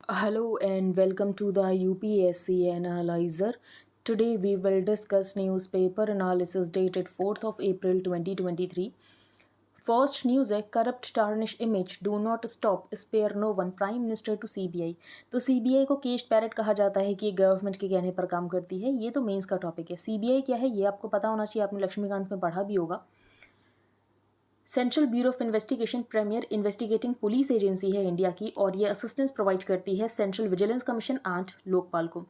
Hello and welcome to the UPSC Analyzer. Today we will discuss newspaper analysis dated 4th of April 2023. First news है corrupt tarnish image do not stop spare no one prime minister to CBI. तो CBI को case parrot कहा जाता है कि government के कहने पर काम करती है। ये तो मेंस का टॉपिक है। सीबीआई क्या है ये आपको पता होना चाहिए, आपने लक्ष्मीकांत में पढ़ा भी होगा। Central bureau of investigation premier investigating police agency है इंडिया की, और ये असिस्टेंस प्रोवाइड करती है central vigilance commission and Lokpal को।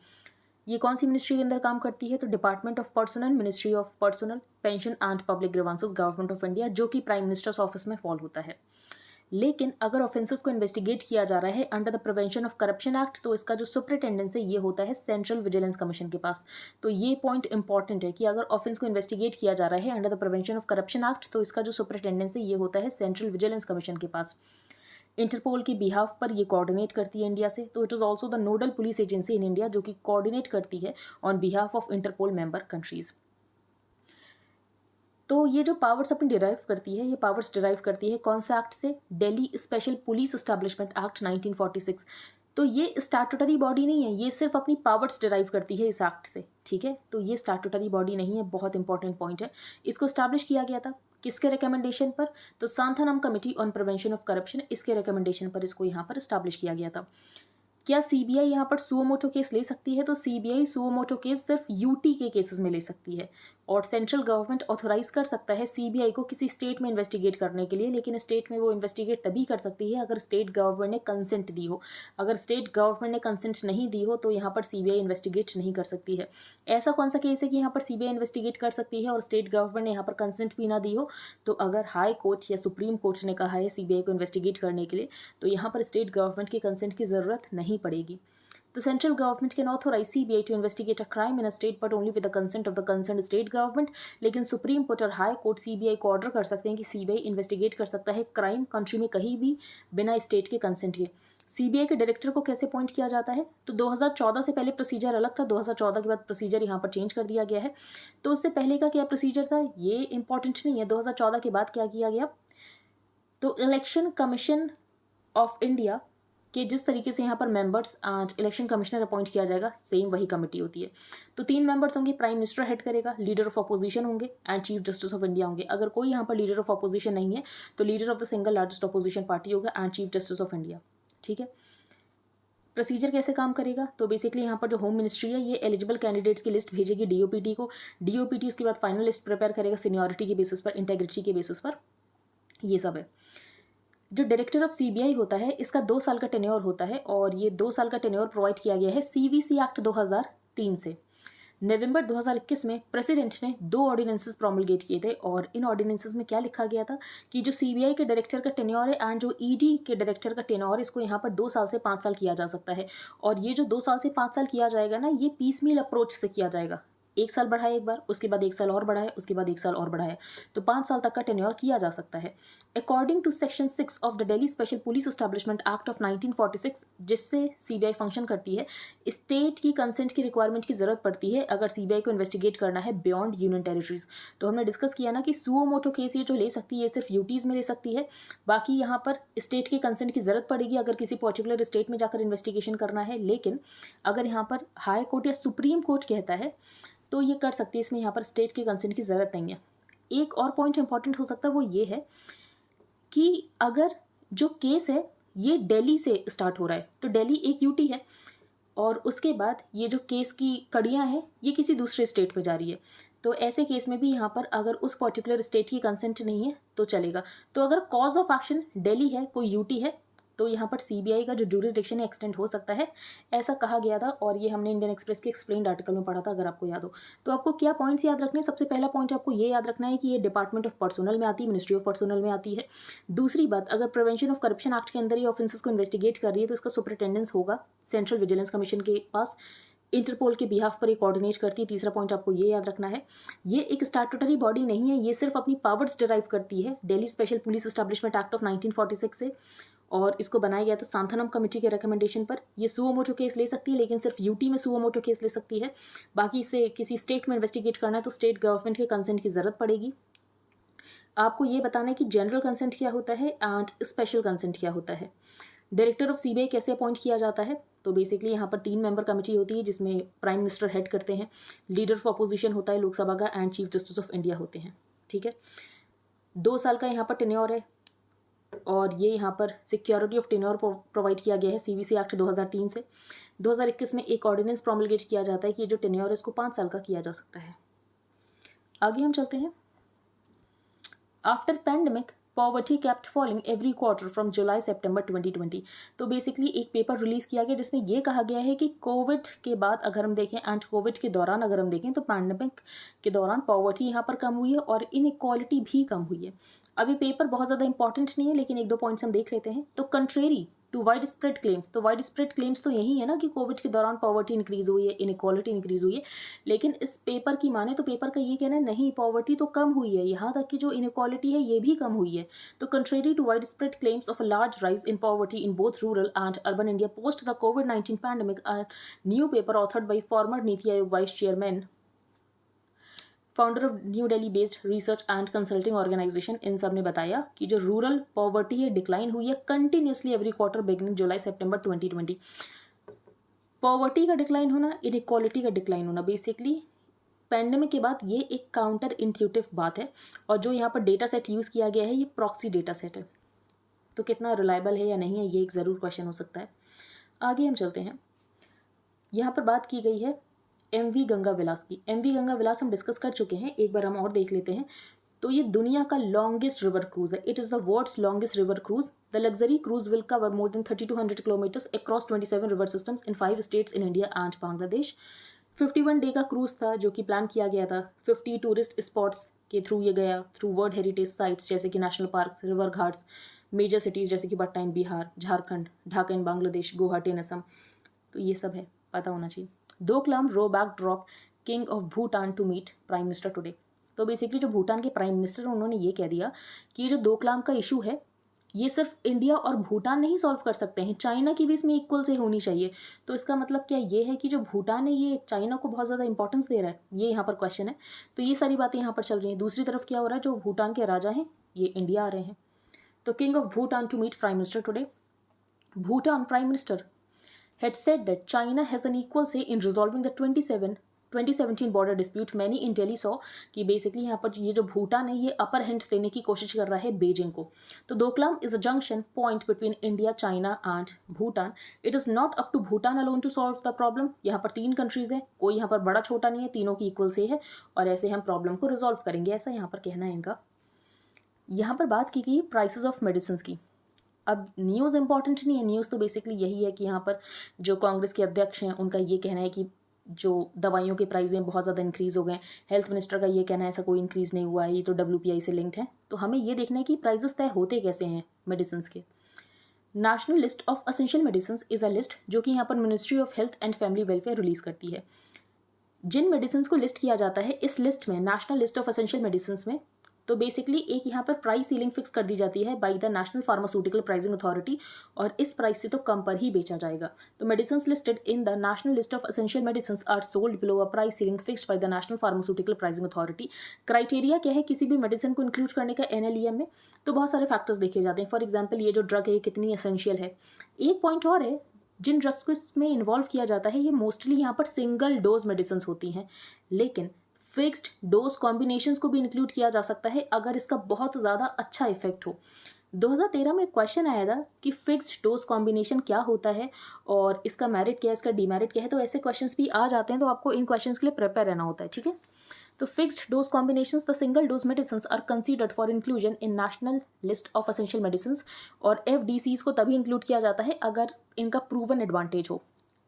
ये कौन सी मिनिस्ट्री के अंदर काम करती है? तो department of personal, ministry of personal, pension and public grievances, government of India, जो कि प्राइम मिनिस्टर्स ऑफिस में फॉल होता है। लेकिन अगर ऑफेंसेस को इन्वेस्टिगेट किया जा रहा है under the prevention of corruption act, तो इसका जो सुपरिटेंडेंस है ये होता है सेंट्रल विजिलेंस कमीशन के पास। तो ये पॉइंट इंपॉर्टेंट है कि अगर ऑफेंस को इन्वेस्टिगेट किया जा रहा है under the prevention of corruption act, तो इसका जो सुपरिटेंडेंस है ये होता है सेंट्रल विजिलेंस कमीशन के पास। इंटरपोल के बिहाफ पर ये कोऑर्डिनेट करती है इंडिया से। तो it is also the nodal police agency in India, जो कि कोऑर्डिनेट करती है on behalf of Interpol member countries. तो ये जो पावर्स अपनी डिराइव करती है, ये पावर्स डिराइव करती है कौन सा एक्ट से? Delhi special police establishment act 1946। तो ये स्टैट्यूटरी बॉडी नहीं है, ये सिर्फ अपनी पावर्स डिराइव करती है इस एक्ट से, ठीक है। तो ये स्टैट्यूटरी बॉडी नहीं है, बहुत इंपॉर्टेंट पॉइंट है। इसको स्टैब्लिश किया गया था किसके रिकमेंडेशन पर? तो Santhanam committee on prevention of corruption, इसके रिकमेंडेशन पर इसको यहाँ पर स्टैब्लिश किया गया था। क्या सीबीआई यहाँ पर सुओ मोटो केस ले सकती है? तो सीबीआई सुओ मोटो केस सिर्फ यूटी के केसेस में ले सकती है, और सेंट्रल गवर्नमेंट ऑथोराइज कर सकता है सीबीआई को किसी स्टेट में इन्वेस्टिगेट करने के लिए, लेकिन स्टेट में वो इन्वेस्टिगेट तभी कर सकती है अगर स्टेट गवर्नमेंट ने कंसेंट दी हो। अगर स्टेट गवर्नमेंट ने कंसेंट नहीं दी हो तो यहाँ पर सीबीआई इन्वेस्टिगेट नहीं कर सकती है। ऐसा कौन सा केस है कि यहाँ पर सीबीआई इन्वेस्टिगेट कर सकती है और स्टेट गवर्नमेंट ने यहाँ पर कंसेंट भी ना दी हो? तो अगर हाई कोर्ट या सुप्रीम कोर्ट ने कहा है सीबीआई को इन्वेस्टिगेट करने के लिए, तो यहाँ पर स्टेट गवर्नमेंट की कंसेंट की ज़रूरत नहीं पड़ेगी। The central government can authorize CBI to investigate a crime in a state but only with the consent of the concerned state government। लेकिन सुप्रीम कोर्ट और हाई कोर्ट सीबीआई को order कर सकते हैं कि सीबीआई इन्वेस्टिगेट कर सकता है क्राइम कंट्री में कहीं भी बिना स्टेट के कंसेंट के। सीबीआई के डायरेक्टर को कैसे अपॉइंट किया जाता है? तो 2014 से पहले प्रोसीजर अलग था, 2014 के बाद प्रोसीजर यहाँ पर चेंज कर दिया गया है। तो उससे पहले का क्या प्रोसीजर था ये इंपॉर्टेंट नहीं है, 2014 के बाद क्या किया गया? तो इलेक्शन कमीशन ऑफ इंडिया कि जिस तरीके से यहाँ पर members and election commissioner appoint किया जाएगा, सेम वही कमेटी होती है। तो 3 मेंबर्स होंगे, प्राइम मिनिस्टर हेड करेगा, लीडर ऑफ अपोजिशन होंगे and chief justice of India होंगे। अगर कोई यहाँ पर लीडर ऑफ अपोजिशन नहीं है तो leader of the single largest opposition party होगा and chief justice of India, ठीक है। प्रोसीजर कैसे काम करेगा? तो बेसिकली यहाँ पर जो होम मिनिस्ट्री है ये एलिजिबल कैंडिडेट्स की लिस्ट भेजेगी डीओपीटी को। डीओपीटी उसके बाद फाइनल लिस्ट प्रिपेयर करेगा सीनियरिटी के बेसिस पर, इंटेग्रिटी के बेसिस पर, ये सब है। जो डायरेक्टर ऑफ सीबीआई होता है इसका 2 साल का टेन्योर होता है, और ये 2 साल का टेन्योर प्रोवाइड किया गया है सीवीसी एक्ट 2003 से। नवंबर 2021 में प्रेसिडेंट ने 2 ऑर्डिनेंसेस प्रोमलगेट किए थे, और इन ऑर्डिनेंसेस में क्या लिखा गया था कि जो सीबीआई के डायरेक्टर का टेन्योर है एंड जो ईडी के डायरेक्टर का टेन्योर, इसको यहाँ पर 2 साल से 5 साल किया जा सकता है। और ये जो 2 साल से 5 साल किया जाएगा ना, ये पीसमील अप्रोच से किया जाएगा। 1 साल बढ़ाया एक बार, उसके बाद 1 साल और बढ़ाया, उसके बाद 1 साल और बढ़ाया, तो 5 साल तक का टेन्योर किया जा सकता है। According to section 6 of the Delhi special police establishment act of 1946, जिससे सीबीआई फंक्शन करती है, स्टेट की कंसेंट की रिक्वायरमेंट की जरूरत पड़ती है अगर सीबीआई को इन्वेस्टिगेट करना है बियॉन्ड यूनियन टेरिटरीज। तो हमने डिस्कस किया ना कि सुओ मोटो केस ये जो ले सकती है ये सिर्फ यूटीज में ले सकती है, बाकी यहाँ पर स्टेट के कंसेंट की जरूरत पड़ेगी अगर किसी पर्टिकुलर स्टेट में जाकर इन्वेस्टिगेशन करना है। लेकिन अगर यहाँ पर हाई कोर्ट या सुप्रीम कोर्ट कहता है तो ये कर सकती है, इसमें यहाँ पर स्टेट के कंसेंट की ज़रूरत नहीं है। एक और पॉइंट इंपॉर्टेंट हो सकता है, वो ये है कि अगर जो केस है ये दिल्ली से स्टार्ट हो रहा है, तो दिल्ली एक यूटी है, और उसके बाद ये जो केस की कड़ियाँ हैं ये किसी दूसरे स्टेट पे जा रही है, तो ऐसे केस में भी यहाँ पर अगर उस पर्टिकुलर स्टेट की कंसेंट नहीं है तो चलेगा। तो अगर कॉज ऑफ एक्शन दिल्ली है, कोई यूटी है, तो यहाँ पर सीबीआई का जो जूरिसडिक्शन है एक्सटेंड हो सकता है, ऐसा कहा गया था, और ये हमने इंडियन एक्सप्रेस के एक्सप्लेन्ड आर्टिकल में पढ़ा था, अगर आपको याद हो। तो आपको क्या पॉइंट्स याद रखने हैं? सबसे पहला पॉइंट आपको ये याद रखना है कि ये डिपार्टमेंट ऑफ पर्सनल में आती है, मिनिस्ट्री ऑफ पर्सनल में आती है। दूसरी बात, अगर प्रिवेंशन ऑफ करप्शन एक्ट के अंदर ये ऑफेंसेस को इन्वेस्टिगेट कर रही है तो इसका सुपरिटेंडेंस होगा सेंट्रल विजिलेंस कमीशन के पास, इंटरपोल के बिहाफ पर ये कोऑर्डिनेट करती है। तीसरा पॉइंट आपको ये याद रखना है, ये एक स्टैट्यूटरी बॉडी नहीं है, ये सिर्फ अपनी पावर्स डिराइव करती है Delhi special police establishment act of 1946 से, और इसको बनाया गया था सांथानम कमेटी के रिकमेंडेशन पर। ये सुओ मोटो केस ले सकती है, लेकिन सिर्फ यूटी में सुओ मोटो केस ले सकती है, बाकी इसे किसी स्टेट में इन्वेस्टिगेट करना है तो स्टेट गवर्नमेंट के कंसेंट की ज़रूरत पड़ेगी। आपको ये बताना है कि जनरल कंसेंट क्या होता है एंड स्पेशल कंसेंट क्या होता है। डायरेक्टर ऑफ सीबीआई कैसे अपॉइंट किया जाता है? तो बेसिकली यहाँ पर 3 मेंबर कमेटी होती है जिसमें प्राइम मिनिस्टर हेड करते हैं, लीडर ऑफ अपोजिशन होता है लोकसभा का, and chief justice of India होते हैं। ठीक है, 2 साल का यहाँ पर टेन्योर है और ये यहाँ पर सिक्योरिटी ऑफ टेन्योर प्रोवाइड किया गया है सीवीसी एक्ट 2003 से। 2021 में एक ऑर्डिनेंस प्रोमलगेट किया जाता है कि जो टेन्योर है इसको 5 साल का किया जा सकता है। आगे हम चलते हैं। After pandemic poverty kept falling every quarter from July September 2020। तो बेसिकली एक पेपर रिलीज किया गया जिसमें यह कहा गया है कि कोविड के बाद अगर हम देखें एंड कोविड के दौरान अगर हम देखें तो पैंडमिक के दौरान पॉवर्टी यहाँ पर कम हुई है और इनइक्वालिटी भी कम हुई है। अभी पेपर बहुत ज़्यादा इंपॉर्टेंट नहीं है लेकिन 1-2 पॉइंट्स हम देख लेते हैं। तो contrary to wide spread claims, तो वाइड स्प्रेड क्लेम्स तो यही है ना कि कोविड के दौरान पॉवर्टी इंक्रीज हुई है, इनइक्वालिटी इंक्रीज हुई है, लेकिन इस पेपर की माने तो पेपर का ये कहना है नहीं, पॉवर्टी तो कम हुई है, यहाँ तक कि जो इनइक्वालिटी है ये भी कम हुई है। तो contrary to wide spread claims of a large rise in poverty in both rural and urban India post the कोविड-19 pandemic, a new paper authored by former Niti Aayog vice chairman, founder of new Delhi based research and consulting organisation, इन सब ने बताया कि जो rural poverty है decline हुई है कंटिन्यूसली एवरी क्वार्टर बिगिनिंग जुलाई सितंबर 2020। पॉवर्टी का डिक्लाइन होना, इनइक्वालिटी का डिक्लाइन होना, बेसिकली पैंडेमिक के बाद ये एक काउंटर इंट्यूटिव बात है। और जो यहाँ पर डेटा सेट यूज़ किया गया है ये प्रॉक्सी डेटा सेट है, तो कितना रिलायबल है या नहीं है ये एक ज़रूर क्वेश्चन हो सकता है। आगे हम चलते हैं। यहाँ पर बात की गई है MV गंगा विलास की। MV गंगा विलास हम डिस्कस कर चुके हैं, एक बार हम और देख लेते हैं। तो ये दुनिया का लॉन्गेस्ट रिवर क्रूज है। It is the world's longest river cruise. The luxury cruise will cover more than 3200 kilometres across 27 river systems in 5 states in India and Bangladesh. 51 day का क्रूज था जो कि प्लान किया गया था। 50 टूरिस्ट स्पॉट्स के through ये गया, थ्रू वर्ल्ड हेरिटेज साइट्स जैसे कि national parks, river ghats, major cities जैसे कि पटना इन बिहार, झारखंड, ढाका इन बांग्लादेश, गुवाहाटी इन असम। तो ये सब है, पता होना चाहिए। Doklam row backdrop king of Bhutan to meet prime minister today. तो बेसिकली जो भूटान के प्राइम मिनिस्टर उन्होंने ये कह दिया कि ये जो डोकलाम का इशू है ये सिर्फ इंडिया और भूटान नहीं सॉल्व कर सकते हैं, चाइना की भी इसमें इक्वल से होनी चाहिए। तो इसका मतलब क्या ये है कि जो भूटान है ये चाइना को बहुत ज़्यादा इंपॉर्टेंस दे रहा है, ये यहाँ पर क्वेश्चन है। तो ये सारी बातें यहाँ पर चल रही हैं। दूसरी तरफ क्या हो रहा है, जो भूटान के राजा हैं ये इंडिया आ रहे हैं। तो king of Bhutan to meet prime minister today. Bhutan Prime Minister had said that China has an equal say in resolving the 2017 border dispute. Many in Delhi saw कि बेसिकली यहाँ पर ये जो भूटान है ये अपर हैंड देने की कोशिश कर रहा है बीजिंग को। तो Doklam is a junction point between India, China and Bhutan. It is not up to Bhutan alone to solve the problem. यहाँ पर 3 कंट्रीज हैं, कोई यहाँ पर बड़ा छोटा नहीं है, तीनों की इक्वल से है और ऐसे हम प्रॉब्लम को रिजॉल्व करेंगे, ऐसा यहाँ पर कहना है इनका। यहाँ पर बात की गई प्राइसेस ऑफ मेडिसिन की। अब न्यूज़ इंपॉर्टेंट नहीं है, न्यूज़ तो बेसिकली यही है कि यहाँ पर जो कांग्रेस के अध्यक्ष हैं उनका ये कहना है कि जो दवाइयों के प्राइसें बहुत ज़्यादा इंक्रीज़ हो गए। हेल्थ मिनिस्टर का ये कहना है ऐसा कोई इंक्रीज़ नहीं हुआ है, ये तो WPI से लिंक्ड है। तो हमें ये देखना है कि प्राइजेस तय होते कैसे हैं मेडिसिन के। National list of essential medicine is a list जो कि यहाँ पर ministry of health and family welfare release करती है। जिन मेडिसिन को लिस्ट किया जाता है इस लिस्ट में, national list of essential medicine में, तो बेसिकली एक यहाँ पर प्राइस सीलिंग फिक्स कर दी जाती है by the national pharmaceutical pricing authority और इस प्राइस से तो कम पर ही बेचा जाएगा। तो medicine listed in the national list of essential medicine are sold below a price ceiling fixed by the national pharmaceutical pricing authority. Criteria क्या है किसी भी मेडिसिन को इंक्लूड करने का NLEM में? तो बहुत सारे फैक्टर्स देखे जाते हैं। फॉर एग्जाम्पल ये जो ड्रग है ये कितनी एसेंशियल है। एक पॉइंट और है, जिन ड्रग्स को इसमें इन्वॉल्व किया जाता है ये मोस्टली यहाँ पर सिंगल डोज मेडिसिन होती हैं, लेकिन फिक्स्ड डोज कॉम्बिनेशंस को भी इंक्लूड किया जा सकता है अगर इसका बहुत ज़्यादा अच्छा इफेक्ट हो। 2013 में एक क्वेश्चन आया था कि फिक्स्ड डोज कॉम्बिनेशन क्या होता है और इसका मेरिट क्या है, इसका डीमेरिट क्या है। तो ऐसे क्वेश्चंस भी आ जाते हैं, तो आपको इन क्वेश्चंस के लिए प्रिपेयर रहना होता है, ठीक है। तो fixed dose combinations the single dose medicine are considered for inclusion in national list of essential medicine और FDCs को तभी इंक्लूड किया जाता है अगर इनका प्रूवन एडवांटेज हो।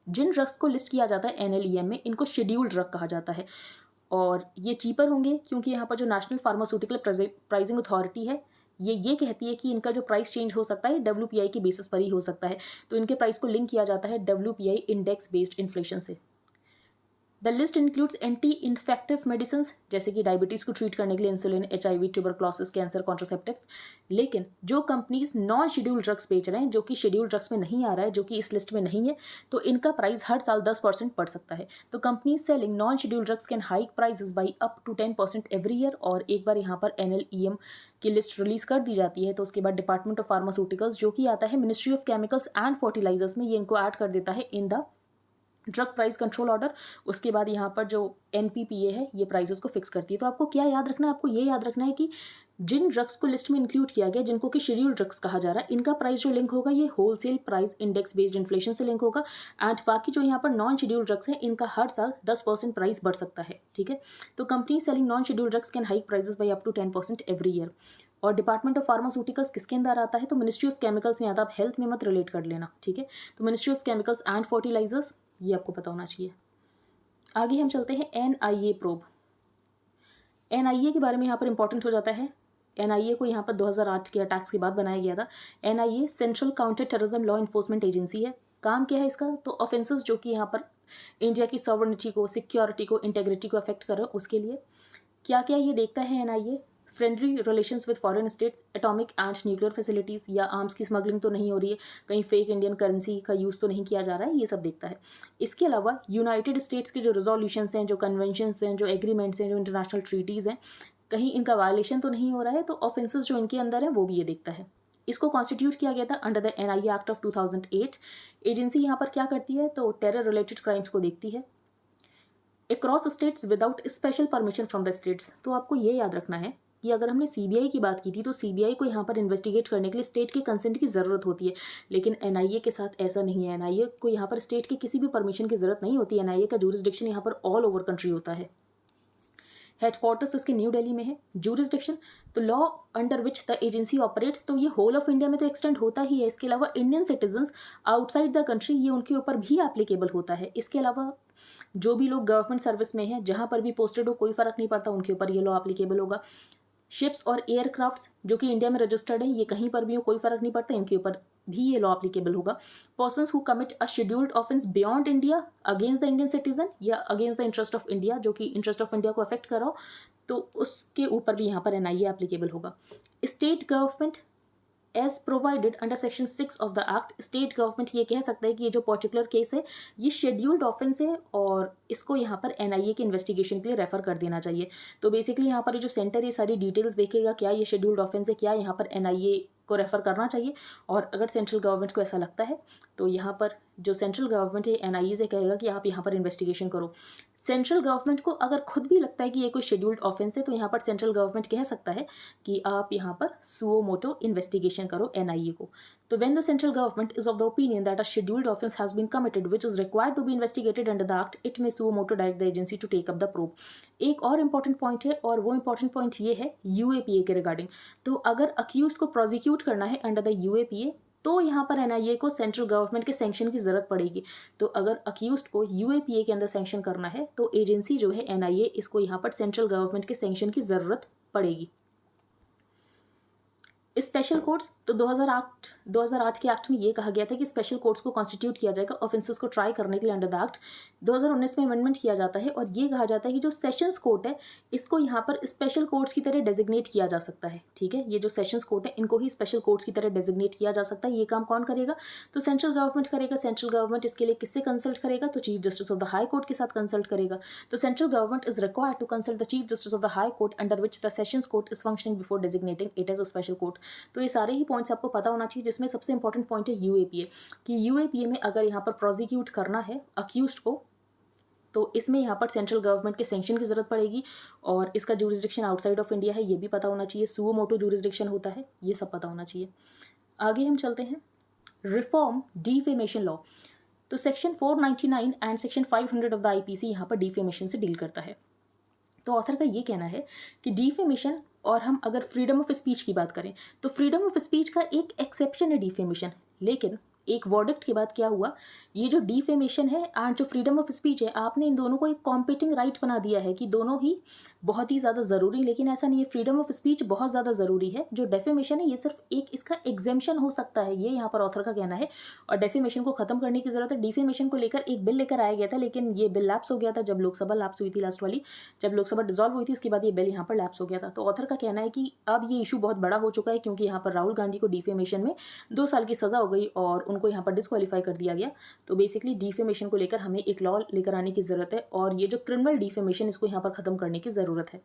जिन ड्रग्स को लिस्ट किया जाता है NLEM में इनको शेड्यूल्ड ड्रग कहा जाता है और ये चीपर होंगे क्योंकि यहाँ पर जो नेशनल फार्मास्यूटिकल प्राइसिंग अथॉरिटी है ये कहती है कि इनका जो प्राइस चेंज हो सकता है WPI के बेसिस पर ही हो सकता है। तो इनके प्राइस को लिंक किया जाता है WPI इंडेक्स बेस्ड इन्फ्लेशन से। The list includes anti infective medicine, जैसे कि डायबिटीज़ को ट्रीट करने के लिए insulin, HIV, tuberculosis, cancer, contraceptives. लेकिन जो कंपनीज नॉन शेड्यूल्ड ड्रग्स बेच रहे हैं, जो कि शेड्यूल्ड ड्रग्स में नहीं आ रहा है, जो कि इस लिस्ट में नहीं है, तो इनका प्राइस हर साल 10% बढ़ सकता है। तो companies selling non scheduled drugs can hike prices by up to 10% every year. और एक बार यहाँ पर NLEM की लिस्ट रिलीज कर दी जाती है तो उसके बाद डिपार्टमेंट ऑफ फार्मास्यूटिकल्स, जो कि आता है ministry of chemicals and fertilisers में, ये इनको ऐड कर देता है in the drug price control order. उसके बाद यहाँ पर जो NPPA है ये प्राइसेस को फिक्स करती है। तो आपको क्या याद रखना है, आपको ये याद रखना है कि जिन ड्रग्स को लिस्ट में इंक्लूड किया गया, जिनको कि शेड्यूल्ड ड्रग्स कहा जा रहा है, इनका प्राइस जो लिंक होगा ये wholesale price index based inflation से लिंक होगा। एंड बाकी जो यहाँ पर नॉन शेड्यूल्ड ड्रग्स है, इनका हर साल 10% प्राइस बढ़ सकता है। ठीक है, तो company selling non scheduled drugs can hike prices by up to 10% every year. और डिपार्टमेंट ऑफ फार्मास्यूटिकल्स किसके अंदर आता है, तो मिनिस्ट्री ऑफ केमिकल्स में आता है। आप हेल्थ में मत रिलेट कर लेना, ठीक है। तो ministry of chemicals and fertilisers, ये आपको पता होना चाहिए। आगे हम चलते हैं NIA प्रोब। NIA के बारे में यहाँ पर इंपॉर्टेंट हो जाता है। NIA को यहाँ पर 2008 के अटैक्स के बाद बनाया गया था। NIA central counter terrorism law enforcement agency है। काम क्या है इसका, तो ऑफेंसेस जो कि यहाँ पर इंडिया की सॉवरेनिटी को, सिक्योरिटी को, इंटेग्रिटी को अफेक्ट कर रहे हो, उसके लिए क्या क्या ये देखता है NIA। Friendly relations with foreign states, atomic and nuclear facilities, या आर्म्स की स्मगलिंग तो नहीं हो रही है, कहीं फेक इंडियन करेंसी का यूज़ तो नहीं किया जा रहा है, ये सब देखता है। इसके अलावा यूनाइटेड स्टेट्स के जो रिजोल्यूशंस हैं, जो कन्वेंशंस हैं, जो एग्रीमेंट्स हैं, जो इंटरनेशनल ट्रीटीज़ हैं, कहीं इनका वायलेशन तो नहीं हो रहा है, तो ऑफेंसेस जो इनके अंदर हैं वो भी ये देखता है। इसको कॉन्स्टिट्यूट किया गया था under the NIA act of 2008। Agency यहाँ पर क्या करती है, तो टेरर रिलेटेड क्राइम्स को देखती है across states without special permission from the states. तो आपको ये याद रखना है कि अगर हमने CBI की बात की थी, तो CBI को यहाँ पर इन्वेस्टिगेट करने के लिए स्टेट के कंसेंट की ज़रूरत होती है, लेकिन NIA के साथ ऐसा नहीं है। NIA को यहाँ पर स्टेट के किसी भी परमिशन की ज़रूरत नहीं होती। NIA का जूरिसडिक्शन यहाँ पर ऑल ओवर कंट्री होता है। हेडक्वार्टर्स इसके न्यू दिल्ली में है। जूरिसडिक्शन, तो law under which the agency operates, तो ये होल ऑफ इंडिया में तो एक्सटेंड होता ही है। इसके अलावा Indian citizens outside the country, ये उनके ऊपर भी एप्लीकेबल होता है। इसके अलावा जो भी लोग गवर्नमेंट सर्विस में हैं, जहाँ पर भी पोस्टेड हो, कोई फर्क नहीं पड़ता, उनके ऊपर ये लॉ एप्लीकेबल होगा। शिप्स और एयरक्राफ्ट्स जो कि इंडिया में रजिस्टर्ड है, ये कहीं पर भी हो, कोई फर्क नहीं पड़ता, इनके ऊपर भी ये लॉ एप्लीकेबल होगा। Persons who commit a scheduled offence beyond India against the Indian citizen या against the interest of India, जो कि इंटरेस्ट ऑफ इंडिया को अफेक्ट कर रहा हो, तो उसके ऊपर भी यहाँ पर NIA एप्लीकेबल होगा। State government as provided under section 6 of the act, state government ये कह सकता है कि ये जो पर्टिकुलर केस है ये शेड्यूल्ड ऑफेंस है और इसको यहाँ पर NIA के इन्वेस्टिगेशन के लिए रेफर कर देना चाहिए। तो बेसिकली यहाँ पर जो सेंटर है सारी डिटेल्स देखेगा, क्या ये शेड्यूल्ड ऑफेंस है, क्या यहाँ पर NIA को रेफर करना चाहिए। और अगर सेंट्रल गवर्नमेंट को ऐसा लगता है तो यहाँ पर जो सेंट्रल गवर्नमेंट है NIA से कहेगा कि आप यहाँ पर इन्वेस्टिगेशन करो। सेंट्रल गवर्नमेंट को अगर खुद भी लगता है कि ये कोई शेड्यूल्ड ऑफेंस है, तो यहाँ पर सेंट्रल गवर्नमेंट कह सकता है कि आप यहाँ पर सुओ मोटो इन्वेस्टिगेशन करो NIA को। तो when the central government is of the opinion that a scheduled offence has been committed which is required to be investigated under the act, it may suo moto direct the agency to take up the probe। एक और important point है, और वो important point ये है UAPA के regarding. तो अगर अक्यूज को प्रोसिक्यूट करना है अंडर द UAPA, तो यहाँ पर NIA को सेंट्रल गवर्नमेंट के सैंक्शन की ज़रूरत पड़ेगी। तो अगर अक्यूज्ड को UAPA के अंदर सैंक्शन करना है, तो एजेंसी जो है NIA, इसको यहाँ पर सेंट्रल गवर्नमेंट के सैंक्शन की ज़रूरत पड़ेगी। स्पेशल कोर्ट्स, तो 2008 के एक्ट में ये कहा गया था कि स्पेशल कोर्ट्स को कॉन्स्टिट्यूट किया जाएगा ऑफेंसेस को ट्राई करने के लिए अंडर द एक्ट। 2019 में अमेंडमेंट किया जाता है और ये कहा जाता है कि जो सेशंस कोर्ट है इसको यहाँ पर स्पेशल कोर्ट्स की तरह डेजिग्नेट किया जा सकता है। ठीक है, ये जो सेशंस कोर्ट है इनको ही स्पेशल कोर्ट्स की तरह डेजिग्नेट किया जा सकता है। ये काम कौन करेगा, तो सेंट्रल गवर्नमेंट करेगा। सेंट्रल गवर्नमेंट इसके लिए किससे कंसल्ट करेगा, तो chief justice of the high court के साथ कंसल्ट करेगा। तो central government is required to consult the chief justice of the high court under which the sessions court is functioning before designating it as a special court. तो ये सारे ही points आपको पता होना चाहिए, जिसमें सबसे इंपॉर्टेंट पॉइंट है UAPA कि UAPA में अगर यहाँ पर प्रोसिक्यूट करना है अक्यूज्ड को, तो इसमें यहाँ पर सेंट्रल गवर्नमेंट के सैंक्शन की जरूरत पड़ेगी और इसका जूरिसडिक्शन आउटसाइड ऑफ इंडिया है, ये भी पता होना चाहिए। सुओ मोटो जूरिसडिक्शन होता है, ये सब पता होना चाहिए। आगे हम चलते हैं रिफॉर्म डिफेमेशन लॉ। तो section 499 and section 500 of the IPC यहाँ पर डिफेमेशन से डील करता है। तो ऑथर का ये कहना है कि डिफेमेशन, और हम अगर फ्रीडम ऑफ स्पीच की बात करें तो फ्रीडम ऑफ स्पीच का एक एक्सेप्शन है डिफेमेशन, लेकिन एक वर्डिक्ट के बाद क्या हुआ, ये जो डिफेमेशन है एंड जो फ्रीडम ऑफ स्पीच है, आपने इन दोनों को एक कॉम्पिटिंग राइट बना दिया है कि दोनों ही बहुत ही ज़्यादा ज़रूरी, लेकिन ऐसा नहीं है। फ्रीडम ऑफ स्पीच बहुत ज़्यादा ज़रूरी है। जो डेफेमेशन है ये सिर्फ एक इसका एग्जेम्पशन हो सकता है, ये यहाँ पर ऑथर का कहना है। और डेफेमेशन को खत्म करने की जरूरत है। डिफेमेशन को लेकर एक बिल लेकर आया गया था, लेकिन ये बिल लैप्स हो गया था जब लोकसभा लैप्स हुई थी लास्ट वाली, जब लोकसभा डिसॉल्व हुई थी उसके बाद ये बिल यहाँ पर लैप्स हो गया था। तो ऑथर का कहना है कि अब ये इशू बहुत बड़ा हो चुका है, क्योंकि यहाँ पर राहुल गांधी को डिफेमेशन में 2 साल की सज़ा हो गई और उनको यहाँ पर डिस्क्वालीफाई कर दिया गया। तो बेसिकली डिफेमेशन को लेकर हमें एक लॉ लेकर आने की ज़रूरत है, और ये जो क्रिमिनल डिफेमेशन इसको यहाँ पर ख़त्म करने की ज़रूरत है।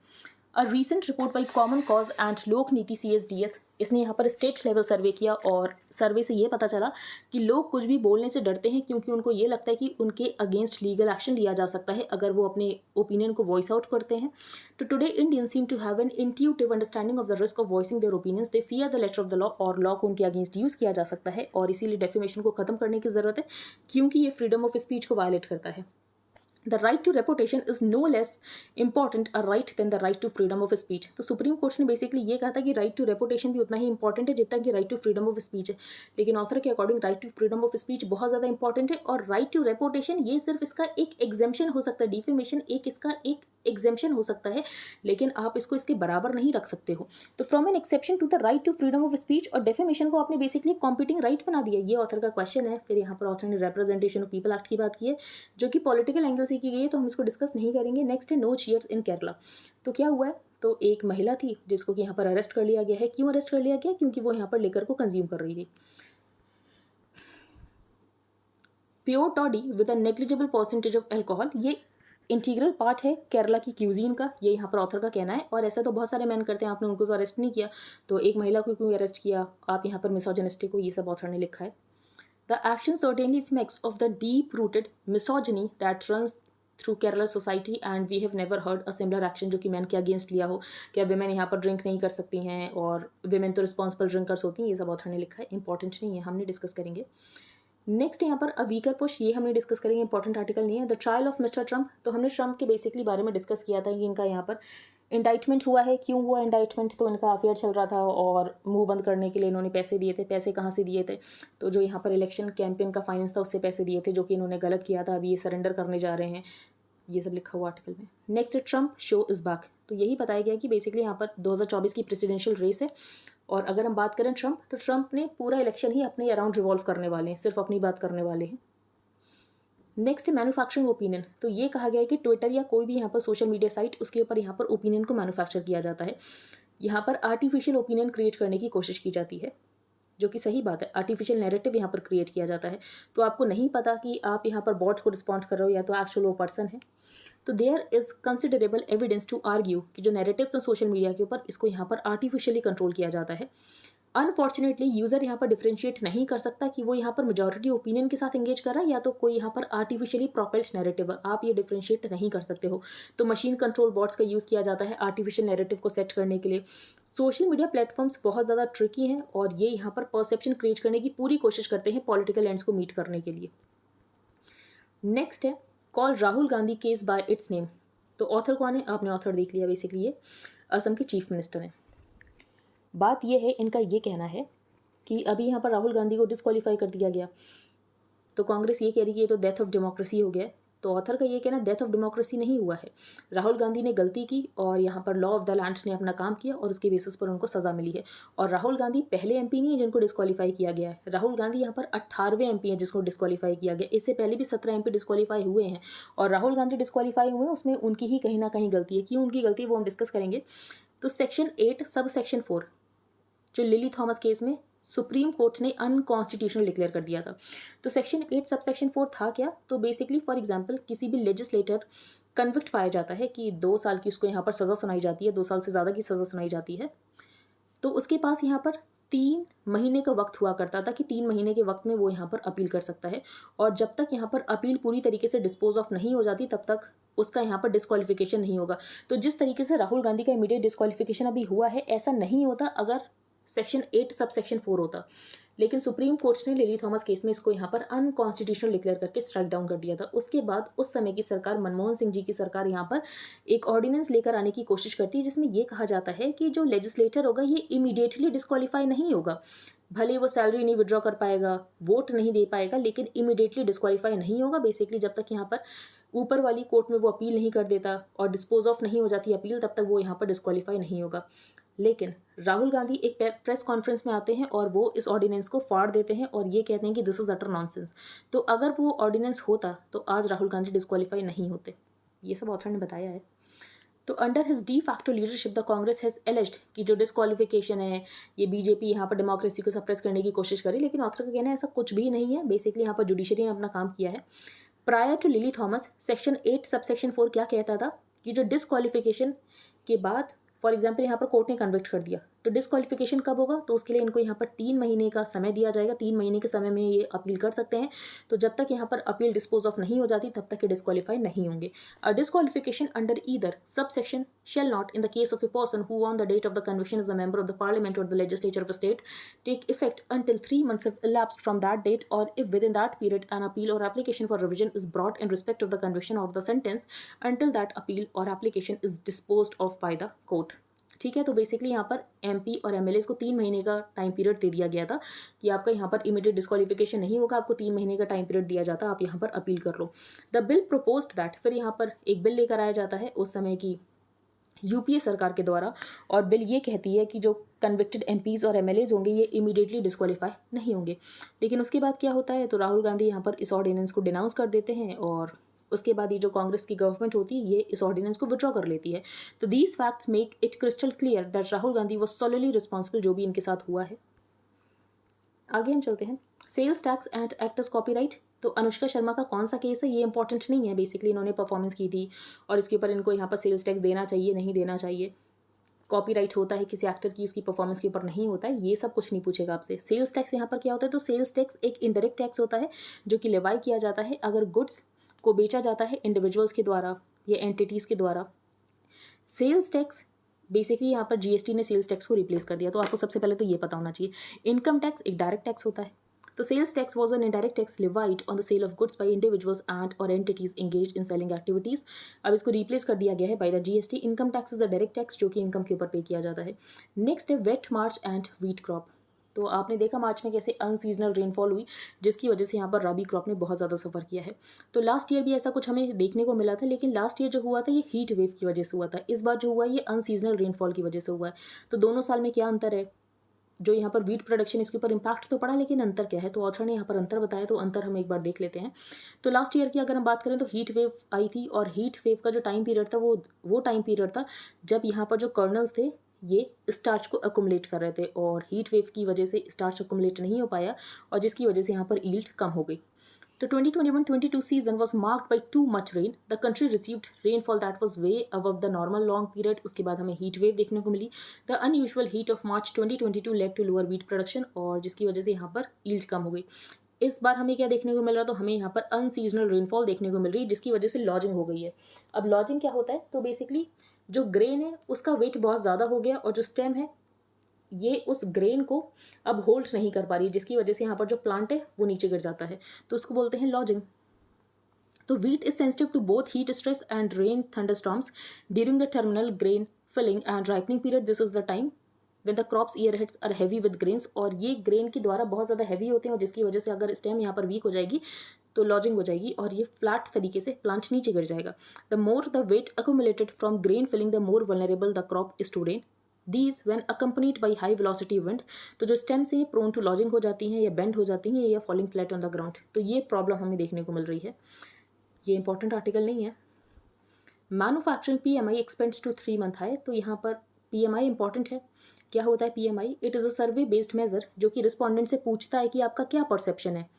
A recent report by common cause and लोक नीति CSDS, इसने यहाँ पर स्टेट लेवल सर्वे किया और सर्वे से ये पता चला कि लोग कुछ भी बोलने से डरते हैं, क्योंकि उनको ये लगता है कि उनके अगेंस्ट लीगल एक्शन लिया जा सकता है अगर वो अपने ओपिनियन को वॉइस आउट करते हैं। तो today Indians seem to have an intuitive understanding of the risk of voicing their opinions, they fear the letter of the law, और लॉ को उनके अगेंस्ट यूज़ किया जा सकता है, और इसीलिए डेफेमेशन को खत्म करने की ज़रूरत है, क्योंकि ये फ्रीडम ऑफ स्पीच को वायलेट करता है। The right to reputation is no less important a right than the right to freedom of speech। तो सुप्रीम कोर्ट ने बेसिकली ये कहा था कि राइट टू रेपुटेशन भी उतना ही इंपॉर्टेंट है जितना कि right to freedom of speech है, लेकिन ऑथर के according right to freedom of speech बहुत ज़्यादा इंपॉर्टेंट है, और राइट टू रेपुटेशन ये सिर्फ इसका एक एग्जेम्पशन हो सकता है। डिफेमेशन एक इसका एक एग्जेम्पशन हो सकता है, लेकिन आप इसको इसके बराबर नहीं रख सकते हो। तो from an exception to the right to freedom of speech और डेफेमेशन को आपने बेसिकली कॉम्पिटिंग राइट बना दिया, ये ऑथर का क्वेश्चन है। फिर यहाँ पर ऑथर ने रिप्रेजेंटेशन ऑफ पीपल एक्ट की बात की है, जो कि पॉलिटिकल एंगल से की गई है, तो हम इसको डिस्कस नहीं करेंगे। नेक्स्ट है नो चीयर्स इन केरला। तो क्या हुआ है, तो एक महिला थी जिसको कि यहाँ पर अरेस्ट कर लिया गया है। क्यों अरेस्ट कर लिया गया, क्योंकि वो यहाँ पर लिकर को कंज्यूम कर रही थी। Pure toddy with a negligible percentage of alcohol, ये इंटीग्रल पार्ट है केरला की क्यूजीन का, ये यहाँ पर ऑथर का कहना है। और ऐसा तो बहुत सारे मैन करते हैं, आपने उनको तो अरेस्ट नहीं किया, तो एक महिला को क्यों अरेस्ट किया आप यहाँ पर मिसोजिनिस्टिक को, ये सब ऑथर ने लिखा है। The action certainly smacks of the deep rooted misogyny that runs through Kerala society and we have never heard a similar action, जो कि मैन के अगेंस्ट लिया हो। क्या विमेन यहाँ पर ड्रिंक नहीं कर सकती हैं, और विमेन तो रिस्पॉन्सिबल ड्रिंकर्स होती हैं, ये सब ऑथर ने लिखा है। इंपॉर्टेंट नहीं है, हमने डिस्कस करेंगे। नेक्स्ट यहाँ पर अ वीकर पुश, ये हमने डिस्कस करेंगे, इंपॉर्टेंट आर्टिकल नहीं है। The trial of mister Trump, तो हमने ट्रम्प के बेसिकली बारे में डिस्कस किया था कि इनका यहाँ पर इंडाइटमेंट हुआ है। क्यों हुआ इंडाइटमेंट, तो इनका अफेयर चल रहा था और मुंह बंद करने के लिए इन्होंने पैसे दिए थे। पैसे कहाँ से दिए थे, तो जो यहाँ पर इलेक्शन कैंपेन का फाइनेंस था उससे पैसे दिए थे, जो कि इन्होंने गलत किया था। अभी ये सरेंडर करने जा रहे हैं, ये सब लिखा हुआ आर्टिकल में। Next Trump show is back, तो यही बताया गया कि बेसिकली यहाँ पर 2024 की प्रेसिडेंशियल रेस है, और अगर हम बात करें ट्रम्प, तो ट्रम्प ने पूरा इलेक्शन ही अपने अराउंड रिवॉल्व करने वाले हैं, सिर्फ अपनी बात करने वाले हैं। नेक्स्ट मैन्युफैक्चरिंग ओपिनियन, तो ये कहा गया है कि ट्विटर या कोई भी यहाँ पर सोशल मीडिया साइट, उसके ऊपर यहाँ पर ओपिनियन को मैन्युफैक्चर किया जाता है। यहाँ पर आर्टिफिशियल ओपिनियन क्रिएट करने की कोशिश की जाती है, जो कि सही बात है। आर्टिफिशियल नैरेटिव यहाँ पर क्रिएट किया जाता है, तो आपको नहीं पता कि आप यहाँ पर बॉट्स को रिस्पॉन्ड कर रहे हो या तो एक्चुअल वो पर्सन है। तो there is considerable evidence to argue कि जो नैरेटिव्स हैं सोशल मीडिया के ऊपर, इसको यहाँ पर आर्टिफिशियली कंट्रोल किया जाता है। अनफॉर्चुनेटली यूज़र यहाँ पर डिफ्रेंशिएट नहीं कर सकता कि वो यहाँ पर मेजॉरिटी ओपिनियन के साथ एंगेज कर रहा है या तो कोई यहाँ पर आर्टिफिशियली प्रोपेल्ड नैरेटिव है, आप ये डिफ्रेंशिएट नहीं कर सकते हो। तो मशीन कंट्रोल बॉट्स का यूज़ किया जाता है आर्टिफिशियल नैरेटिव को सेट करने के लिए। सोशल मीडिया प्लेटफॉर्म्स बहुत ज़्यादा ट्रिकी हैं, और ये यहाँ पर परसेप्शन क्रिएट करने की पूरी कोशिश करते हैं पॉलिटिकल एंड्स को मीट करने के लिए। नेक्स्ट है call Rahul Gandhi case by it's name. तो ऑथर कौन है, आपने ऑथर देख लिया, बेसिकली ये असम के चीफ मिनिस्टर हैं। बात ये है, इनका ये कहना है कि अभी यहाँ पर राहुल गांधी को डिस्क्वालीफाई कर दिया गया, तो कांग्रेस ये कह रही है ये तो डेथ ऑफ डेमोक्रेसी हो गया है। तो ऑथर का ये कहना डेथ ऑफ डेमोक्रेसी नहीं हुआ है, राहुल गांधी ने गलती की और यहाँ पर लॉ ऑफ द लैंड्स ने अपना काम किया और उसके बेसिस पर उनको सज़ा मिली है। और राहुल गांधी पहले एमपी नहीं है जिनको डिस्क्वालीफाई किया गया है, राहुल गांधी यहाँ पर 18वें एमपी हैं जिसको डिस्क्वालीफाई किया गया। इससे पहले भी 17 एमपी डिस्क्वालीफाई हुए हैं, और राहुल गांधी डिस्क्वालीफाई हुए हैं उसमें उनकी ही कहीं ना कहीं गलती है। क्यों उनकी गलती है वो हम डिस्कस करेंगे। तो सेक्शन 8 सब सेक्शन 4 जो लिली थॉमस केस में सुप्रीम कोर्ट ने अनकॉन्स्टिट्यूशनल डिक्लेयर कर दिया था। तो सेक्शन 8 सब सेक्शन 4 था क्या, तो बेसिकली फॉर एग्जांपल किसी भी लेजिस्लेटर कन्विक्ट पाया जाता है कि 2 साल की उसको यहाँ पर सज़ा सुनाई जाती है, 2 साल से ज़्यादा की सज़ा सुनाई जाती है, तो उसके पास यहाँ पर 3 महीने का वक्त हुआ करता था कि 3 महीने के वक्त में वो यहाँ पर अपील कर सकता है, और जब तक यहाँ पर अपील पूरी तरीके से डिस्पोज ऑफ नहीं हो जाती तब तक उसका यहाँ पर डिस्क्वालिफिकेशन नहीं होगा। तो जिस तरीके से राहुल गांधी का इमीडिएट डिस्क्वालिफिकेशन अभी हुआ है, ऐसा नहीं होता अगर सेक्शन 8 सब सेक्शन 4 होता। लेकिन सुप्रीम कोर्ट ने लिली थॉमस केस में इसको यहाँ पर अनकॉन्स्टिट्यूशनल डिक्लेयर करके स्ट्राइक डाउन कर दिया था। उसके बाद उस समय की सरकार, मनमोहन सिंह जी की सरकार, यहाँ पर एक ऑर्डिनेंस लेकर आने की कोशिश करती है जिसमें ये कहा जाता है कि जो लेजिस्लेटर होगा ये इमीडिएटली डिस्क्वालीफाई नहीं होगा। भले वो सैलरी नहीं विड्रॉ कर पाएगा, वोट नहीं दे पाएगा, लेकिन इमीडिएटली डिस्क्वालीफाई नहीं होगा। बेसिकली जब तक यहाँ पर ऊपर वाली कोर्ट में वो अपील नहीं कर देता और डिस्पोज ऑफ नहीं हो जाती अपील, तब तक वो यहाँ पर डिस्क्वालीफाई नहीं होगा। लेकिन राहुल गांधी एक प्रेस कॉन्फ्रेंस में आते हैं और वो इस ऑर्डिनेंस को फाड़ देते हैं और ये कहते हैं कि दिस इज अटर नॉनसेंस। तो अगर वो ऑर्डिनेंस होता तो आज राहुल गांधी डिस्क्वालीफाई नहीं होते। ये सब ऑथर ने बताया है। तो under his de facto leadership the Congress has एलिज्ड कि जो डिस्क्वालिफिकेशन है ये बीजेपी यहाँ पर डेमोक्रेसी को सप्रेस करने की कोशिश करे, लेकिन ऑथर का कहना है ऐसा कुछ भी नहीं है। बेसिकली यहाँ पर जुडिशरी ने अपना काम किया है। Prior to Lily Thomas section 8 subsection 4 क्या कहता था कि जो डिस्क्वालिफिकेशन के बाद फॉर एग्जाम्पल यहाँ पर कोर्ट ने कन्विक्ट कर दिया तो डिस्क्वालिफिकेशन कब होगा, तो उसके लिए इनको यहाँ पर 3 महीने का समय दिया जाएगा। 3 महीने के समय में ये अपील कर सकते हैं। तो जब तक यहाँ पर अपील डिस्पोज ऑफ नहीं हो जाती तब तक ये डिस्क्वालीफाई नहीं होंगे। A disqualification under either sub section shall not in the case of a person who on the date of the conviction is a member of the parliament और the legislature of a state take effect until 3 months have elapsed from that date, or if within that period an appeal or application for revision is brought in respect of the conviction or the sentence until that appeal or application is disposed of by the court। ठीक है, तो basically यहाँ पर MP और MLAs को 3 महीने का time period दे दिया गया था कि आपका यहाँ पर इमीडिएट डिस्क्वालिफिकेशन नहीं होगा, आपको 3 महीने का टाइम पीरियड दिया जाता, आप यहाँ पर अपील कर लो। द बिल प्रपोज्ड दैट, फिर यहाँ पर एक बिल लेकर आया जाता है उस समय की यूपीए सरकार के द्वारा, और बिल ये कहती है कि जो कन्विक्टेड एमपीज और एमएलएज होंगे ये इमीडिएटली डिस्क्वालीफाई नहीं होंगे। लेकिन उसके बाद क्या होता है, तो राहुल गांधी यहाँ पर इस ऑर्डिनेंस को डिनाउंस कर देते हैं और उसके बाद ये जो कांग्रेस की गवर्नमेंट होती है ये इस ऑर्डिनेंस को विड्रॉ कर लेती है। तो these facts make it crystal clear that Rahul Gandhi was solely responsible जो भी इनके साथ हुआ है। आगे हम चलते हैं। Sales tax and actors copyright. तो अनुष्का शर्मा का कौन सा केस है ये इंपॉर्टेंट नहीं है। बेसिकली इन्होंने परफॉर्मेंस की थी और इसके ऊपर इनको यहाँ पर सेल्स टैक्स देना चाहिए नहीं देना चाहिए, कॉपीराइट होता है किसी एक्टर की उसकी परफॉर्मेंस के ऊपर नहीं होता है, ये सब कुछ नहीं पूछेगा आपसे। सेल्स टैक्स यहाँ पर क्या होता है, तो सेल्स टैक्स एक इनडायरेक्ट टैक्स होता है जो कि लेवाई किया जाता है अगर गुड्स को बेचा जाता है इंडिविजुअल्स के द्वारा या एंटिटीज़ के द्वारा। सेल्स टैक्स बेसिकली यहाँ पर जीएसटी ने सेल्स टैक्स को रिप्लेस कर दिया। तो आपको सबसे पहले तो ये पता होना चाहिए। इनकम टैक्स एक डायरेक्ट टैक्स होता है। तो sales tax was an indirect tax levied on the sale of goods by individuals and और entities engaged in selling activities. अब इसको रिप्लेस कर दिया गया है by the GST. Income tax is a direct tax जो कि इनकम के ऊपर पे किया जाता है। नेक्स्ट है wet March and wheat crop. तो आपने देखा मार्च में कैसे अनसीजनल रेनफॉल हुई जिसकी वजह से यहाँ पर रबी क्रॉप ने बहुत ज़्यादा सफ़र किया है। तो लास्ट ईयर भी ऐसा कुछ हमें देखने को मिला था, लेकिन लास्ट ईयर जो हुआ था ये हीट वेव की वजह से हुआ था। इस बार जो हुआ है ये अनसीजनल रेनफॉल की वजह से हुआ है। तो दोनों साल में क्या अंतर है, जो यहाँ पर वीट प्रोडक्शन इसके ऊपर इम्पैक्ट तो पड़ा लेकिन अंतर क्या है, तो ऑथर ने यहाँ पर अंतर बताया। तो अंतर हम एक बार देख लेते हैं। तो लास्ट ईयर की अगर हम बात करें तो हीट वेव आई थी और हीट वेव का जो टाइम पीरियड था वो टाइम पीरियड था जब यहाँ पर जो कर्नल्स थे ये स्टार्च को अकुमुलेट कर रहे थे और हीट वेव की वजह से स्टार्च अकुमुलेट नहीं हो पाया और जिसकी वजह से यहाँ पर यील्ड कम हो गई। तो 2021-22 season was marked by too much rain. The country received rainfall that was way above the normal long period. उसके बाद हमें heat wave देखने को मिली। The unusual heat of March 2022 led to lower wheat production और जिसकी वजह से यहाँ पर yield कम हो गई। इस बार हमें क्या देखने को मिल रहा, तो हमें यहाँ पर अनसीजनल रेनफॉल देखने को मिल रही है जिसकी वजह से लॉजिंग हो गई है। अब लॉजिंग क्या होता है, तो बेसिकली जो ग्रेन है उसका वेट बहुत ज़्यादा हो गया और जो स्टेम है ये उस ग्रेन को अब होल्ड नहीं कर पा रही है जिसकी वजह से यहाँ पर जो प्लांट है वो नीचे गिर जाता है, तो उसको बोलते हैं लॉजिंग। तो wheat is sensitive to both heat stress and rain thunderstorms during the terminal grain filling and ripening period. This is the time when the crops earheads are heavy with grains और ये grain के द्वारा बहुत ज़्यादा heavy होते हैं और जिसकी वजह से अगर स्टेम यहाँ पर वीक हो जाएगी तो लॉजिंग हो जाएगी और ये फ्लैट तरीके से प्लांट नीचे गिर जाएगा। The more the weight accumulated from grain filling the more vulnerable the crop is to rain. These when accompanied by high velocity wind, तो जो स्टेम से प्रोन टू लॉजिंग हो जाती हैं या बेंड हो जाती हैं या falling flat on the ground, तो ये प्रॉब्लम हमें देखने को मिल रही है। ये इंपॉर्टेंट आर्टिकल नहीं है। Manufacturing PMI expands to 3 month है। तो यहाँ पर PMI इंपॉर्टेंट है। क्या होता है PMI? It is a survey based measure जो कि रिस्पॉन्डेंट से पूछता है कि आपका क्या परसेप्शन है,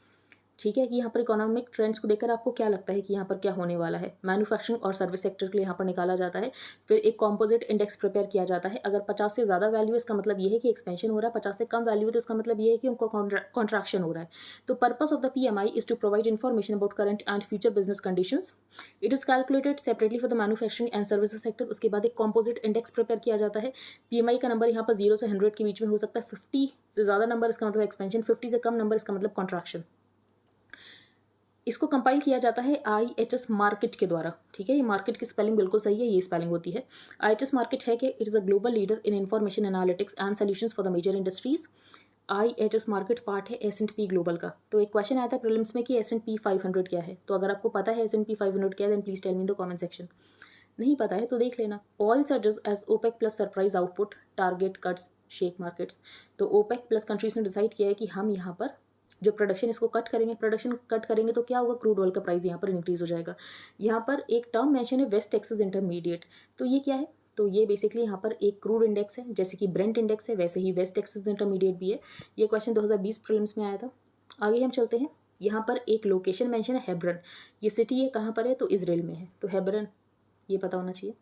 ठीक है, कि यहाँ पर इकोनॉमिक ट्रेंड्स को देखकर आपको क्या लगता है कि यहाँ पर क्या होने वाला है। मैन्युफैक्चरिंग और सर्विस सेक्टर के लिए यहाँ पर निकाला जाता है। फिर एक कॉम्पोजिट इंडेक्स प्रिपेयर किया जाता है। अगर 50 से ज़्यादा वैल्यू है इसका मतलब ये है कि एक्सपेंशन हो रहा है, 50 से कम वैल्यू है तो इसका मतलब ये है कि उनको कॉन्ट्रैक्शन हो रहा है। तो purpose of the PMI is to provide information about current and future business conditions. It is calculated separately for the manufacturing and services sector. उसके बाद एक कॉम्पोजिट इंडेक्स प्रिपेयर किया जाता है। PMI का नंबर यहाँ पर 0 से 100 के बीच में हो सकता है। 50 से ज़्यादा नंबर इसका मतलब एक्सपेंशन, 50 से कम नंबर इसका मतलब कॉन्ट्रैक्शन। इसको कंपाइल किया जाता है IHS मार्केट के द्वारा, ठीक है। ये मार्केट की स्पेलिंग बिल्कुल सही है, ये स्पेलिंग होती है। IHS मार्केट है कि it is a global leader in information analytics and solutions for the major industries. IHS market part है S&P ग्लोबल का। तो एक क्वेश्चन आया था प्रीलिम्स में कि S&P 500 क्या है। तो अगर आपको पता है S&P 500 क्या है, then please tell me in the comment section. नहीं पता है तो देख लेना। Oil surges as OPEC plus surprise output target cuts shake markets. तो ओपेक प्लस कंट्रीज ने डिसाइड किया है कि हम यहाँ पर जो प्रोडक्शन इसको कट करेंगे, प्रोडक्शन कट करेंगे तो क्या होगा, क्रूड ऑयल का प्राइस यहाँ पर इंक्रीज हो जाएगा। यहाँ पर एक टर्म मेंशन है वेस्ट टेक्सास इंटरमीडिएट। तो ये क्या है, तो ये बेसिकली यहाँ पर एक क्रूड इंडेक्स है, जैसे कि ब्रेंट इंडेक्स है वैसे ही वेस्ट टेक्सास इंटरमीडिएट भी है। ये क्वेश्चन 2020 प्रीलिम्स में आया था। आगे हम चलते हैं। यहाँ पर एक लोकेशन मेंशन है हेब्रन। ये सिटी है, कहाँ पर है, तो इसराइल में है, तो हेब्रन ये पता होना चाहिए।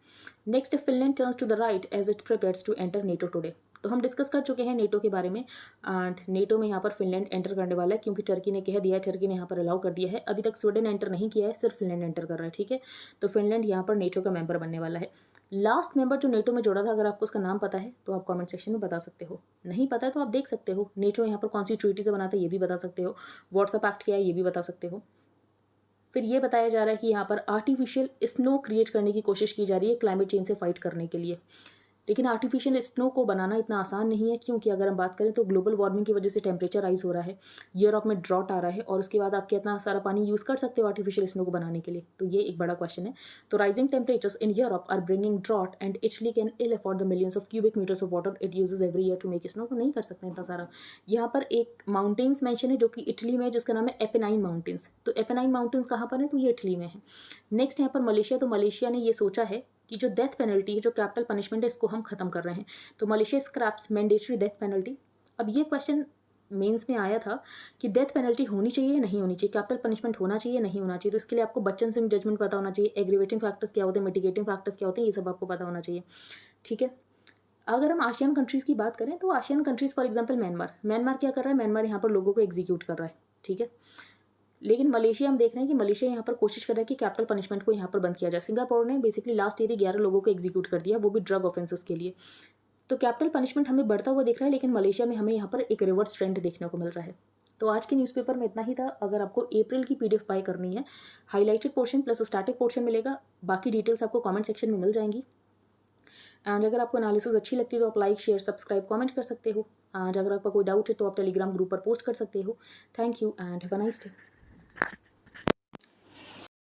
Next, Finland turns to the right as it prepares to enter NATO today. तो हम डिस्कस कर चुके हैं नेटो के बारे में, एंड नेटो में यहाँ पर फिनलैंड एंटर करने वाला है क्योंकि टर्की ने कह दिया है, टर्की ने यहाँ पर अलाउ कर दिया है। अभी तक स्वीडन एंटर नहीं किया है, सिर्फ फिनलैंड एंटर कर रहा है, ठीक है। तो फिनलैंड यहाँ पर नेटो का मेंबर बनने वाला है। लास्ट मेंबर जो नेटो में जोड़ा था, अगर आपको उसका नाम पता है तो आप कमेंट सेक्शन में बता सकते हो। नहीं पता है तो आप देख सकते हो। नेटो यहाँ पर कौन सी ट्रीटी से बनाता है ये भी बता सकते हो। व्हाट्सएप एक्ट क्या है ये भी बता सकते हो। फिर ये बताया जा रहा है कि यहाँ पर आर्टिफिशियल स्नो क्रिएट करने की कोशिश की जा रही है क्लाइमेट चेंज से फाइट करने के लिए। लेकिन आर्टिफिशियल स्नो को बनाना इतना आसान नहीं है, क्योंकि अगर हम बात करें तो ग्लोबल वार्मिंग की वजह से टेम्परेचर राइज हो रहा है, यूरोप में ड्रॉट आ रहा है, और उसके बाद आप कितना सारा पानी यूज़ कर सकते हो आर्टिफिशियल स्नो को बनाने के लिए, तो ये एक बड़ा क्वेश्चन है। तो rising temperatures in Europe are bringing drought and Italy can ill afford the millions of cubic metres of water it uses every year to make snow. तो नहीं कर सकते इतना सारा। यहाँ पर एक माउंटेन्स मेंशन है जो कि इटली में है, जिसका नाम है एपेनाइन माउंटेन्स। तो एपेनाइन माउंटेन्स कहाँ पर है, तो ये इटली में है। नेक्स्ट यहाँ पर मलेशिया। तो मलेशिया ने ये सोचा है कि जो डेथ पेनल्टी है, जो कैपिटल पनिशमेंट है, इसको हम खत्म कर रहे हैं। तो Malaysia scraps mandatory death penalty. अब ये क्वेश्चन मेंस में आया था कि डेथ पेनल्टी होनी चाहिए नहीं होनी चाहिए, कैपिटल पनिशमेंट होना चाहिए नहीं होना चाहिए। तो इसके लिए आपको बच्चन सिंह जजमेंट पता होना चाहिए, एग्रीवेटिंग फैक्टर्स क्या होते हैं, मिटिगेटिंग फैक्टर्स क्या होते हैं, ये सब आपको पता होना चाहिए, ठीक है। अगर हम आशियान कंट्रीज़ की बात करें तो ASEAN countries for example Myanmar क्या कर रहा है, म्यांमार यहाँ पर लोगों को एग्जीक्यूट कर रहा है, ठीक है। लेकिन मलेशिया हम देख रहे हैं कि मलेशिया यहाँ पर कोशिश कर रहा है कि कैपिटल पनिशमेंट को यहाँ पर बंद किया जाए। सिंगापुर ने बेसिकली लास्ट ईयर 11 लोगों को एग्जीक्यूट कर दिया, वो भी ड्रग ऑफेंसेस के लिए। तो कैपिटल पनिशमेंट हमें बढ़ता हुआ दिख रहा है, लेकिन मलेशिया में हमें यहाँ पर एक रिवर्स ट्रेंड देखने को मिल रहा है। तो आज के न्यूज़पेपर में इतना ही था। अगर आपको अप्रैल की PDF बाय करनी है, highlighted portion plus static portion मिलेगा, बाकी डिटेल्स आपको कमेंट सेक्शन में मिल जाएंगी। एंड अगर आपको एनालिसिस अच्छी लगती है तो आप लाइक शेयर सब्सक्राइब कमेंट कर सकते हो। एंड अगर आपका कोई डाउट है तो आप टेलीग्राम ग्रुप पर पोस्ट कर सकते हो। Thank you and have a nice day.